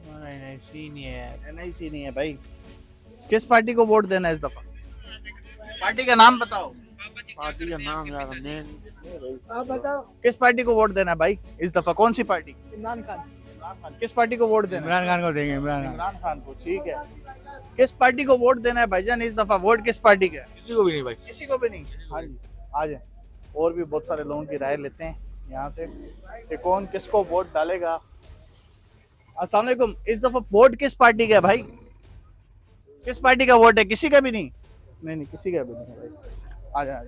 नहीं है। एनआईसी नहीं है भाई। किस पार्टी को वोट देना है इस दफा? पार्टी का नाम बताओ। पार्टी का नाम यार आप बताओ किस पार्टी को वोट देना है भाई इस दफा? कौन सी पार्टी? इमरान खान। इमरान खान। किस पार्टी को वोट देना है? इमरान खान को देंगे, इमरान खान को। ठीक है। किस पार्टी को वोट देना है भाईजान इस दफा? वोट किस पार्टी का है? किसी को भी नहीं भाई। किसी को भी नहीं। हाँ जी, आ जाए। और भी बहुत सारे लोगों की राय लेते हैं यहाँ से कि कौन किसको वोट डालेगा। अस्सलाम वालेकुम। इस दफा वोट किस पार्टी का है भाई? किस पार्टी का वोट है? किसी का भी नहीं? नहीं किसी का भी नहीं है भाई। आ जाए।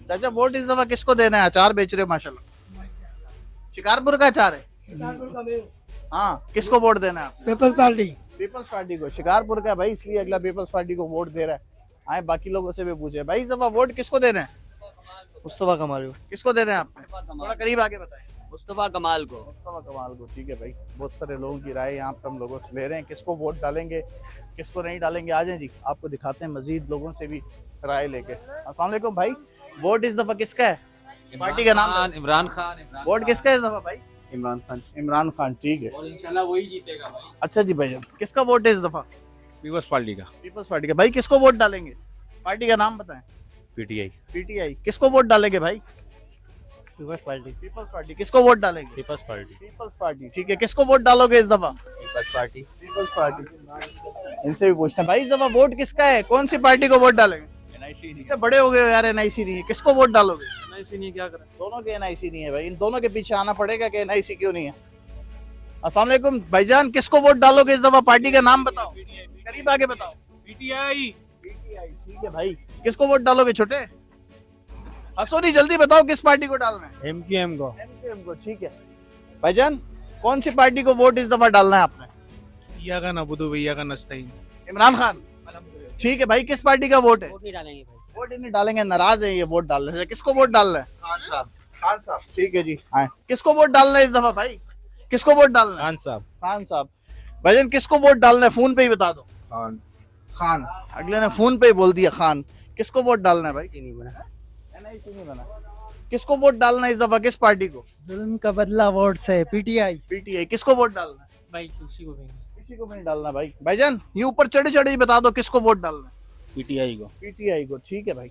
चाचा वोट इस दफा किसको देना है? अचार बेच रहे हो माशाल्लाह। शिकारपुर का अचार है। हाँ, किसको वोट देना है? Peoples Party. पीपल्स पार्टी को। शिकारपुर का भाई, इसलिए अगला पीपल्स पार्टी को वोट दे रहा है। आए बाकी लोगों से भी पूछे भाई इस दफा वोट किसको देना है? मुस्तफा कमाल को। किसको देना है आपने? थोड़ा करीब आके बताएं। मुस्तफा कमाल को। मुस्तफा कमाल को। ठीक है भाई, बहुत सारे लोगों की राय यहाँ पे हम लोगों से ले रहे हैं किसको वोट डालेंगे किसको नहीं डालेंगे। आ जाए जी, आपको दिखाते हैं मजीद लोगों से भी राय लेके। अस्सलाम वालेकुम भाई। वोट इस दफा किसका है? पार्टी का नाम? इमरान खान। वोट किसका है इस दफा भाई? इमरान खान। इमरान खान। ठीक है। और इंशाल्लाह वही जीतेगा भाई। अच्छा जी भाई, किसका वोट है इस दफा? पीपल्स पार्टी का। पीपल्स पार्टी का। भाई किसको वोट डालेंगे? पार्टी का नाम बताएं। पीटीआई। पीटीआई। किसको वोट डालेंगे भाई? Peoples Party. Peoples Party. किसको वोट डालेंगे? Peoples Party. Peoples Party. ठीक है। किसको वोट डालोगे इस दफा? Peoples Party. Peoples Party. इनसे भी पूछते हैं भाई इस दफा वोट किसका है? कौन सी पार्टी को वोट डालेंगे? एनआईसी। बड़े हो गए यार, एनआईसी नहीं है। किसको वोट डालोगे? एनआईसी नहीं, क्या करें? दोनों के एनआईसी नहीं है भाई। इन दोनों के पीछे आना पड़ेगा कि एनआईसी क्यों नहीं है। अस्सलाम वालेकुम भाईजान। किसको वोट डालोगे इस दफा? पार्टी का नाम बताओ। करीब आके बताओ। पीटीआई। पीटीआई। ठीक है भाई। किसको वोट डालोगे छोटे? हंसो नहीं, जल्दी बताओ किस पार्टी को डालना है? एमक्यूएम को। एमक्यूएम को। ठीक है भाईजान, कौन सी पार्टी को वोट इस दफा डालना है आपने? भैया का नबुदू, भैया का नस्ताइन। इमरान खान। ठीक है भाई, किस पार्टी का वोट है? वोट नहीं डालेंगे भाई। वोट ही नहीं डालेंगे, नाराज है ये वोट डालने से। किसको वोट डालना है? खान साहब। खान साहब। ठीक है जी, आए। किसको वोट डालना है इस दफा भाई? किसको वोट डालना है? खान साहब। खान साहब। भाईजान किसको वोट डालना है? फोन पे ही बता दो। खान। खान। अगले ने फोन पे ही बोल दिया खान। किसको वोट डालना है भाई? नहीं बना। एनआईसी नहीं बना। किसको वोट डालना है इस दफा? किस पार्टी को? जुल्म का बदला वोट से। पीटीआई। पीटीआई। किसको वोट डालना है? भाई किसी को भी नहीं। किसी को भी नहीं डालना भाई। भाईजान ये ऊपर चढ़े चढ़े बता दो किसको वोट डालना है? पीटीआई को। पीटीआई को। ठीक है भाई।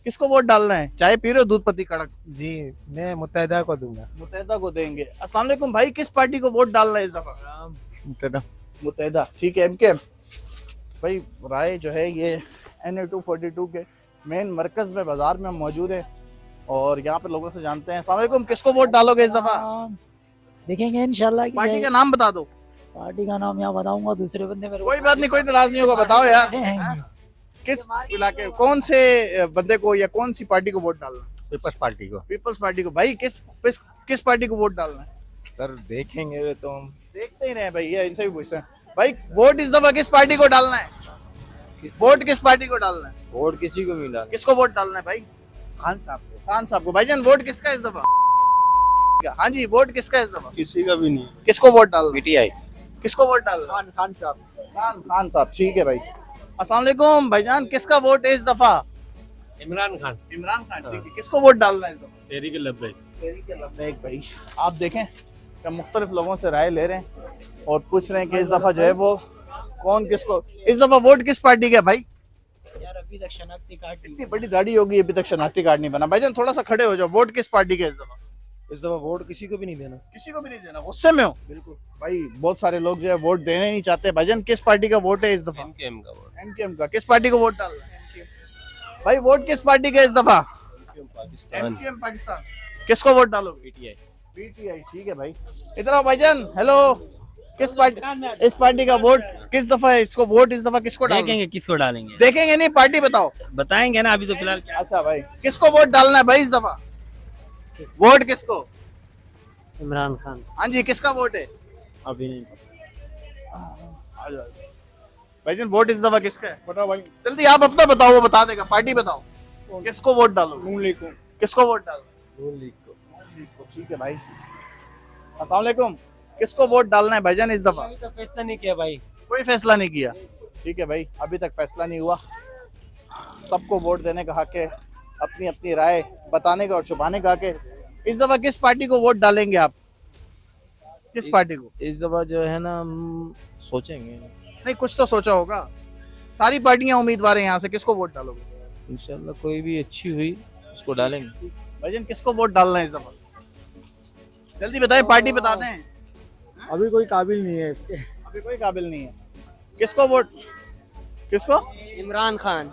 किसको वोट डालना है? चाय पी रहे हो? दूध पत्ती कड़क? जी, मैं मुत्तहिदा को दूंगा। मुत्तहिदा को देंगे। अस्सलाम वालेकुम भाई, किस पार्टी को वोट डालना है इस दफा? मुत्तहिदा। ठीक है। एमके भाई, राय जो है ये NA-242 के मेन मरकज में बाजार में मौजूद है और यहाँ पे लोगों से जानते हैं। अस्सलाम वालेकुम। किसको वोट डालोगे इस दफा? देखेंगे इंशाल्लाह। पार्टी का नाम बता दो। पार्टी का नाम यहाँ बताऊंगा, दूसरे बंदे मेरे कोई बात नहीं, कोई नाराज नहीं होगा। बताओ यार किस इलाके, कौन से बंदे को या कौन सी पार्टी को वोट डालना है? पीपल्स पार्टी को। पीपल्स पार्टी को। भाई किस पार्टी को वोट डालना है? सर देखेंगे तो हम। देखते ही नहीं भाई, ये इनसे भी पूछते हैं भाई वोट इस दफा किस पार्टी को डालना है? वोट किस पार्टी को डालना है? वोट किसी को भी डाल। किसको वोट डालना है भाई? खान साहब को। खान साहब को। भाईजान वोट किसका है इस दफा? हाँ जी, वोट किसका है इस दफा? किसी का भी नहीं। किसको वोट डालना? पीटीआई। किसको वोट डालना? खान साहब। खान साहब। ठीक है भाई। अस्सलाम वालेकुम भाईजान, किसका वोट है इस दफा? इमरान खान। इमरान खान। ठीक है। किसको वोट डालना है इस दफा? तहरीक लब्बैक। तहरीक लब्बैक। भाई आप देखें कि मुख्तलिफ लोगों से राय ले रहे हैं और पूछ रहे हैं कि इस दफा जो है वो कौन किसको, इस दफा वोट किस पार्टी का भाई? यार अभी तक शनाख्ती कार्ड इतनी बड़ी दाढ़ी होगी, अभी तक शनाख्ती कार्ड नहीं बना। भाईजान थोड़ा सा खड़े हो जाओ। वोट किस पार्टी का इस दफा? इस दफा वोट किसी को भी नहीं देना। किसी को भी नहीं देना। गुस्से में हो? बिल्कुल भाई बहुत सारे लोग जो है वोट देने नहीं चाहते। भाईजान किस पार्टी का वोट है इस दफा? एमकेएम का वोट। एमकेएम का। किस पार्टी को वोट डालना है? भाई वोट किस पार्टी का इस दफा? पाकिस्तान। एमकेएम पाकिस्तान। किसको वोट डालोगे? पीटीआई। पीटीआई। ठीक है भाई। इधर आओ भाईजान। हेलो। किस पार्टी, इस पार्टी का वोट किस दफा है? इसको वोट इस दफा किसको डालेंगे? देखेंगे किसको डालेंगे। देखेंगे नहीं, पार्टी बताओ। बताएंगे ना, अभी तो फिलहाल। अच्छा भाई, किसको वोट डालना है भाई इस दफा? वोट किसको? इमरान खान। हाँ जी, किसका वोट है? अभी नहीं भाईजान वोट इस दफा किसका है? पता भाई। जल्दी आप अपना बताओ, वो बता देगा। पार्टी बताओ, किसको वोट डालो? नून लीग को। किसको वोट डालो? नून लीग को। ठीक है भाई। अस्सलाम वालेकुम। किसको वोट डालना है भाईजान इस दफा? तो फैसला नहीं किया भाई। कोई फैसला नहीं किया। ठीक है भाई, अभी तक फैसला नहीं हुआ। सबको वोट देने का हक है, अपनी अपनी राय बताने का और छुपाने का हक है। इस दफा किस पार्टी को वोट डालेंगे आप? किस पार्टी को? इस दफा जो है ना हम सोचेंगे, नहीं, कुछ तो सोचा होगा। सारी पार्टियां उम्मीदवार हैं यहाँ से, किसको वोट डालोगे? इंशाल्लाह कोई भी अच्छी हुई उसको डालेंगे। भाईजान किसको वोट डालना है इस दफा? जल्दी बताएं, पार्टी बता दें। अभी कोई काबिल नहीं है इसके। अभी कोई काबिल नहीं है। किसको वोट? किसको? इमरान खान।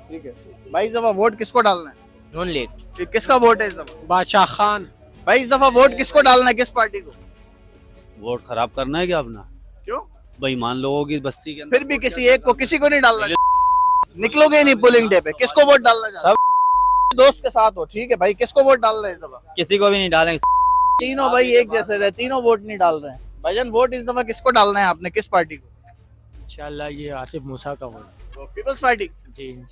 ठीक है भाई, इस दफा वोट किसको डालना है? नून लीग। किसका वोट है इस दफा? बादशाह खान। भाई इस दफा वोट किसको डालना है, किस पार्टी को? वोट खराब करना है क्या अपना? क्यों? बेईमान लोगों की बस्ती के अंदर फिर भी किसी एक को, किसी को नहीं डालना। निकलोगे नहीं पोलिंग डे पे, किसको वोट डालना? सब दोस्त के साथ हो। ठीक है भाई, किसको वोट डालना है इस दफा? किसी को भी नहीं डालेंगे। तीनों भाई एक जैसे थे, तीनों वोट नहीं डाल रहे हैं। भाईजान वोट इस दफा किसको डालना है आपने, किस पार्टी को? इंशाल्लाह ये आसिफ मूसा का वोट। Peoples party. जी।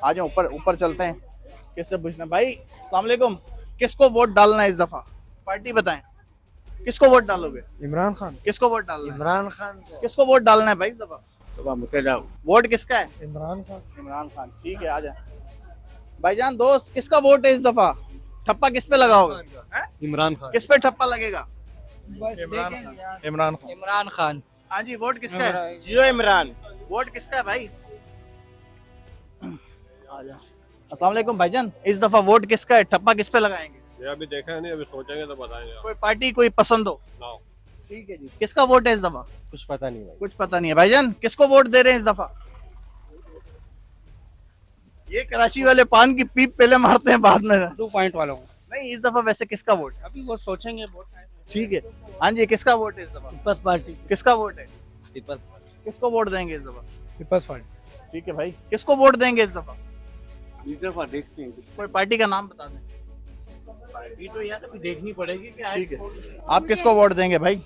आ जाओ ऊपर, ऊपर चलते हैं। किससे पूछना भाई? अस्सलाम वालेकुम। किसको वोट डालना है इस दफा? पार्टी बताएं, किसको वोट डालोगे? इमरान खान। किसको वोट डालना है? इमरान खान। किसको वोट डालना है भाई इस दफा? वोट किसका है? इमरान खान। इमरान खान। ठीक है, आ जाए भाईजान। दोस्त किसका वोट है इस दफा? ठप्पा किस पे लगाओगे? हैं? इमरान खान। किस पे ठप्पा लगेगा? इमरान खान। इमरान खान। हाँ जी, वोट किसका है? जियो इमरान। वोट किसका है भाई? अस्सलाम वालेकुम भाईजान, इस दफा वोट किसका है? ठप्पा किस पे लगाएंगे? ये अभी देखा नहीं, अभी सोचेंगे तो बताएंगे। कोई पार्टी कोई पसंद हो? ना। ठीक है जी। किसका वोट है इस दफा? कुछ पता नहीं भाई। कुछ पता नहीं है। भाईजान किसको वोट दे रहे हैं इस दफा? ये कराची वाले पान की पीप पहले मारते हैं, बाद में 2 पॉइंट वालों को। नहीं। इस दफा वैसे किसका वोट? अभी वो सोचेंगे वोट। ठीक है। हाँ जी, किसका वोट है इस दफा? Peoples Party. किसका वोट है? पीपल्स किसको वोट देंगे इस दफा? Peoples Party. ठीक है भाई, किसको वोट देंगे इस दफा? इस दफा देखते हैं। कोई पार्टी का नाम बता दें। पार्टी तो यार अभी देखनी पड़ेगी कि ठीक है, आप किसको वोट देंगे भाई?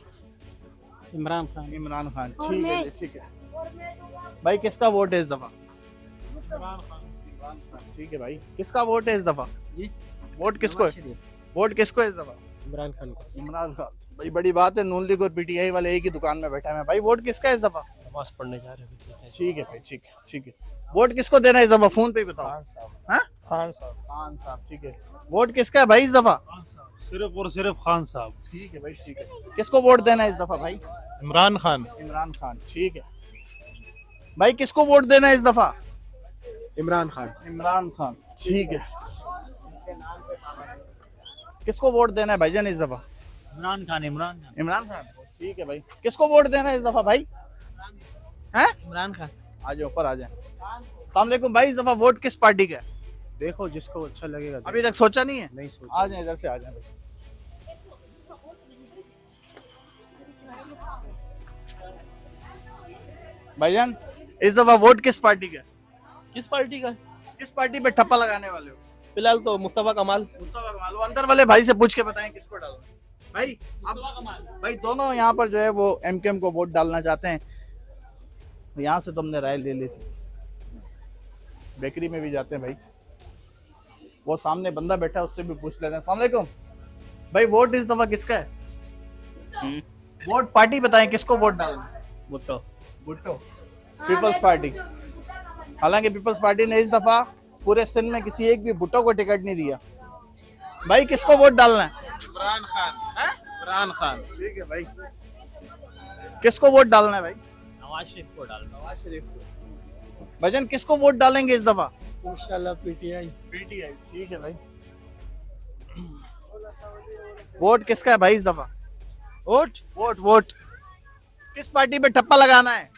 इमरान खान। इमरान खान। ठीक है जी, ठीक है भाई। किसका वोट है इस दफा? ठीक है भाई, किसका वोट है इस दफा? वोट किसको है? वोट किसको है इस दफा? इमरान खान को। इमरान खान। भाई बड़ी बात है, नून लीग और पीटीआई वाले एक ही दुकान में बैठे हैं। भाई वोट किसका है इस दफा? नमाज पढ़ने जा रहे हैं। ठीक है भाई, ठीक है, ठीक है। वोट किसको देना है इस दफा? फोन पे ही बताओ। खान साहब। हाँ? खान साहब। खान साहब। ठीक है। वोट किसका है भाई इस दफा? सिर्फ और सिर्फ खान साहब। ठीक है भाई, ठीक है। किसको वोट देना है इस दफा भाई? इमरान खान। इमरान खान। ठीक है भाई, किसको वोट देना है इस दफा? इमरान खान। इमरान खान। ठीक है। किसको वोट देना है भाईजान इस दफा? इमरान खान। इमरान खान। इमरान खान। ठीक है भाई, किसको वोट देना है इस दफा भाई? हैं? इमरान खान। आ जाओ ऊपर, आ जाए। अस्सलाम वालेकुम भाई, इस दफा वोट किस पार्टी का है? देखो जिसको अच्छा लगेगा। अभी तक सोचा नहीं है? नहीं सोचा। आ जाए, इधर से आ जाए। भाईजान इस दफा वोट किस पार्टी का है? किस पार्टी का? किस पार्टी पे ठप्पा लगाने वाले हो? फिलहाल तो मुस्तफा कमाल। मुस्तफा कमाल। वो अंदर वाले भाई से पूछ के बताएं किसको डालना है। भाई आप, भाई दोनों यहाँ पर जो है वो एमकेएम को वोट डालना चाहते हैं। यहाँ से तुमने राय ले ली थी। बेकरी में भी जाते हैं भाई, वो सामने बंदा बैठा है, उससे भी पूछ लेते हैं। अस्सलाम वालेकुम भाई, वोट इस दफा किसका है? वोट पार्टी बताएं, किसको वोट डालना है? भुट्टो। भुट्टो। Peoples party. हालांकि पीपल्स पार्टी ने इस दफा पूरे सिंध में किसी एक भी भुट्टो को टिकट नहीं दिया। भाई किसको वोट डालना है? इमरान खान। इमरान खान। ठीक है भाई, किसको वोट डालना है भाई? नवाज शरीफ को डालना। नवाज शरीफ को। भाईजान किसको वोट डालेंगे इस दफा? इंशाल्लाह पीटीआई। पीटीआई। ठीक है भाई। वोट किसका है भाई इस दफा? वोट। वोट वोट किस पार्टी पे ठप्पा लगाना है?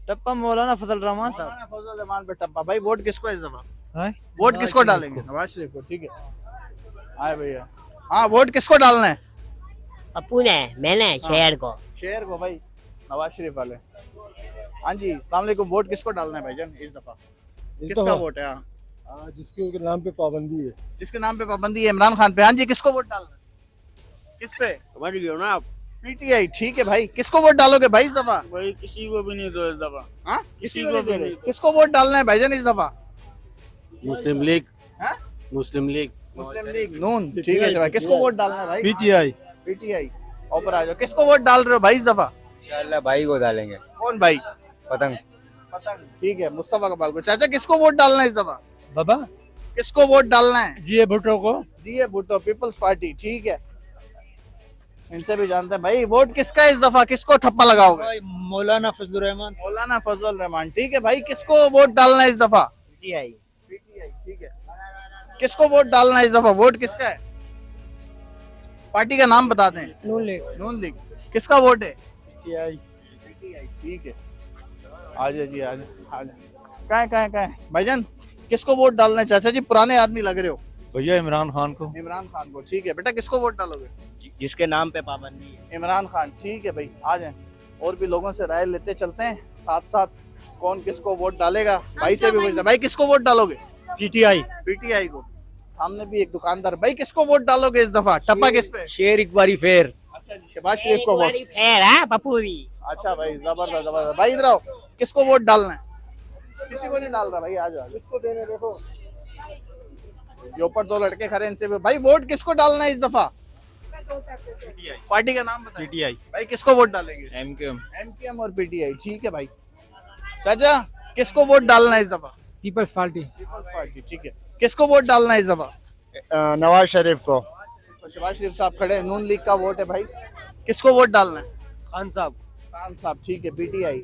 टप्पा मौलाना फजल रहमान साहब। मौलाना फजल रहमान पे ठप्पा। भाई वोट किसको है इस दफा? हाँ? वोट किसको डालेंगे? नवाज शरीफ को। ठीक है, आए भैया। हाँ, वोट किसको डालना है? अपू ने, मैंने शेर को। शेर को भाई, नवाज शरीफ वाले। हाँ जी, अस्सलाम वालेकुम। वोट किसको डालना है भाईजान इस दफा? किसका वोट है? जिसके नाम पे पाबंदी है। जिसके नाम पे पाबंदी है, इमरान खान पे। हाँ जी, किसको वोट डालना है? किस पे? समझ गए ना आप? पीटीआई, ठीक है भाई। किसको वोट डालोगे भाई इस दफा? भाई किसी को भी नहीं दो इस दफा। हाँ, किसी को नहीं दे रहे। किसको वोट डालना है भाईजान इस दफा? मुस्लिम लीग, हाँ? मुस्लिम लीग, मुस्लिम लीग नून, ठीक है भाई। किसको वोट डालना है भाई? पीटीआई। पीटीआई। ऊपर आ जाओ। किसको वोट डाल रहे हो भाई इस दफा? इंशाल्लाह भाई को डालेंगे, कौन भाई? पतंग। पतंग, ठीक है। मुस्तफा कमाल को। चाचा किसको वोट डालना है इस दफा? बाबा किसको वोट डालना है? जी भुट्टो को। जी भुट्टो, पीपल्स पार्टी, ठीक है। इनसे भी जानते हैं भाई। वोट किसका है इस दफा? किसको ठप्पा लगाओगे? मौलाना फजलुर रहमान। मौलाना फजल रहमान, ठीक है भाई। किसको वोट डालना है इस दफा? पीटीआई। पीटीआई, ठीक है। किसको वोट डालना है इस दफा? वोट किसका है? पार्टी का नाम बताते हैं। नून लीग। नून लीग। किसका वोट है? पीटीआई। पीटीआई, ठीक है। आजा जी, आजा आजा। कहाँ है भाईजान? किसको वोट डालना है? चाचा जी पुराने आदमी लग रहे हो। भैया इमरान खान को। इमरान खान को, ठीक है। बेटा किसको वोट डालोगे? जिसके नाम पे पाबंदी है। इमरान खान, ठीक है भाई। आ जाए और भी लोगों से राय लेते चलते हैं साथ साथ। कौन किसको वोट डालेगा भाई से भी पूछना। भाई किसको वोट डालोगे? पीटीआई। पीटीआई को। सामने भी एक दुकानदार। भाई किसको वोट डालोगे इस दफा? टप्पा किस पे? शेर एक बारी फेर। अच्छा जी, शहबाज शरीफ को वोट। फेर है पप्पू भी। अच्छा भाई, जबरदस्त जबरदस्त। भाई इधर आओ। किसको वोट डालना है? किसी को नहीं डाल रहा भाई। आ जाओ। किसको देने देखो। ये ऊपर दो लड़के खड़े, इनसे भी। भाई वोट किसको डालना है इस दफा? पार्टी का नाम बताइए। पीटीआई। भाई किसको वोट डालेंगे? एमक्यूएम। एमकेएम और पीटीआई, ठीक है भाई। चाचा किसको वोट डालना है इस दफा? Peoples Party. पीपल्स पार्टी, ठीक है। किसको वोट डालना है इस दफा? नवाज शरीफ को। तो शहबाज शरीफ साहब खड़े हैं। नून लीग का वोट है भाई। किसको वोट डालना है? खान साहब। खान साहब, ठीक है। पीटीआई।